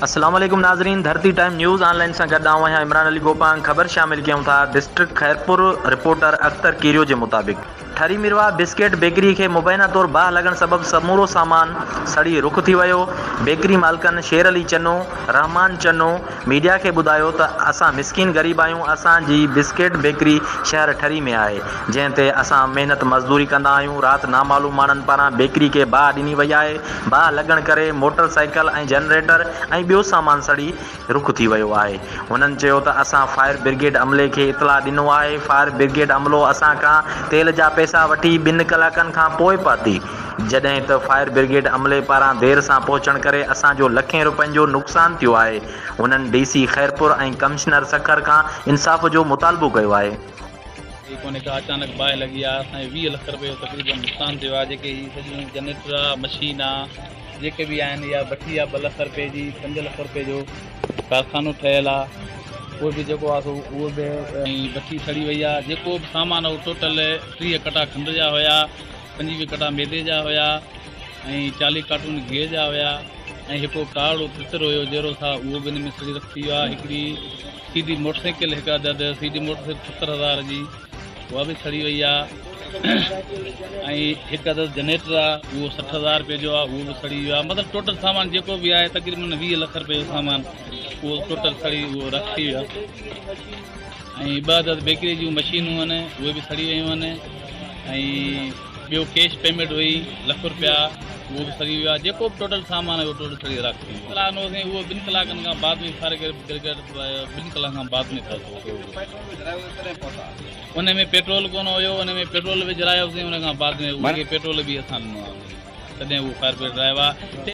अस्सलाम वालेकुम नाज़रीन, धरती टाइम न्यूज़ ऑनलाइन से गॾु आऊं आहियां इमरान अली गोपान। ख़बर शामिल कयूं था डिस्ट्रिक्ट खैरपुर रिपोर्टर अख्तर कीरियो के मुताबिक़ ठरी मिरवा बिस्किट बेकरी के मुबैना तौर बाह लगन सबब समूरो सामान सड़ी रुख थी वियो। बेकरी मालकन शेर अली चन्नो रहमान चन्नो मीडिया के बुधायो त असां मिसकिन गरीब आहियूं, असांजी बिस्किट बेकरी शहर ठरी में आहे, जंहिं असां मेहनत मजदूरी कंदा आहियूं। रात नामालूम माण्हुनि पारां बेकरी के बाह ॾिनी वई आहे। बाह लॻण करे मोटरसाइकिल ऐं जनरेटर ऐं ॿियो सामान सड़ी रुख थी वियो आहे। हुननि चयो त असां फायर ब्रिगेड अमले खे इतला ॾिनो आहे। फायर ब्रिगेड अमलो असां खां तेल जा पैसा वठी 2 कलाकनि खां पोइ पहुती, जॾहिं त फायर ब्रिगेड अमले पारां देर सां पहुचण करे असांजो लखें रुपयनि जो नुक़सानु थियो आहे। हुननि DC खैरपुर ऐं कमिश्नर सखर खां इंसाफ़ जो मुतालबो कयो आहे। अचानक बाहि लॻी आहे, असांखे 20 लख रुपए जो तक़रीबन नुक़सानु थियो आहे। जेके सॼियूं जनरेटर आहे, मशीन आहे, जेके बि आहिनि, या भट्टी आहे 2 लख रुपए जी, 5 लख रुपए जो कारखानो ठहियल आहे, उहो बि जेको आहे सो उहो बि ऐं भट्टी सड़ी वई आहे। जेको बि सामान आहे टोटल 30 कटा खंड जा हुया, 25 कटा मैदे जा हुया ऐं 40 कार्टून गिह जा हुया ऐं हिकिड़ो कार तितर हुयो जहिड़ो था, उहो बि हिन में सड़ी रखी वियो आहे। हिकिड़ी सीधी मोटरसाइकिल, हिकु अदद सीधी मोटरसाइकिल 70,000 जी, उहा बि सड़ी वई आहे। ऐं हिकु अदद जनरेटर आहे, उहो 60,000 रुपए जो आहे, उहो बि सड़ी वियो आहे। मतिलबु टोटल सामान जेको बि आहे तक़रीबन 20 लख रुपए जो सामान उहो टोटल सड़ी उहो रखी वियो आहे। ऐं 2 अदद बेकरी जूं मशीनूं आहिनि, उहे बि सड़ी वियूं आहिनि। ऐं ॿियो कैश पेमेंट हुई 1 लख रुपया, उहो बि सड़ी वियो आहे। जेको बि टोटल सामान आहे उहो टोटल सड़ी रखी वियो। उहो 2 कलाकनि खां बाद में फायर ब्रिगेड 2 कलाक खां बाद में उन में पेट्रोल कोन हुयो, उन में पेट्रोल विझायोसीं, उन खां बाद में उहो पेट्रोल बि असां ॾिनो आहे, तॾहिं उहो फायर ब्रिगेड आयो आहे।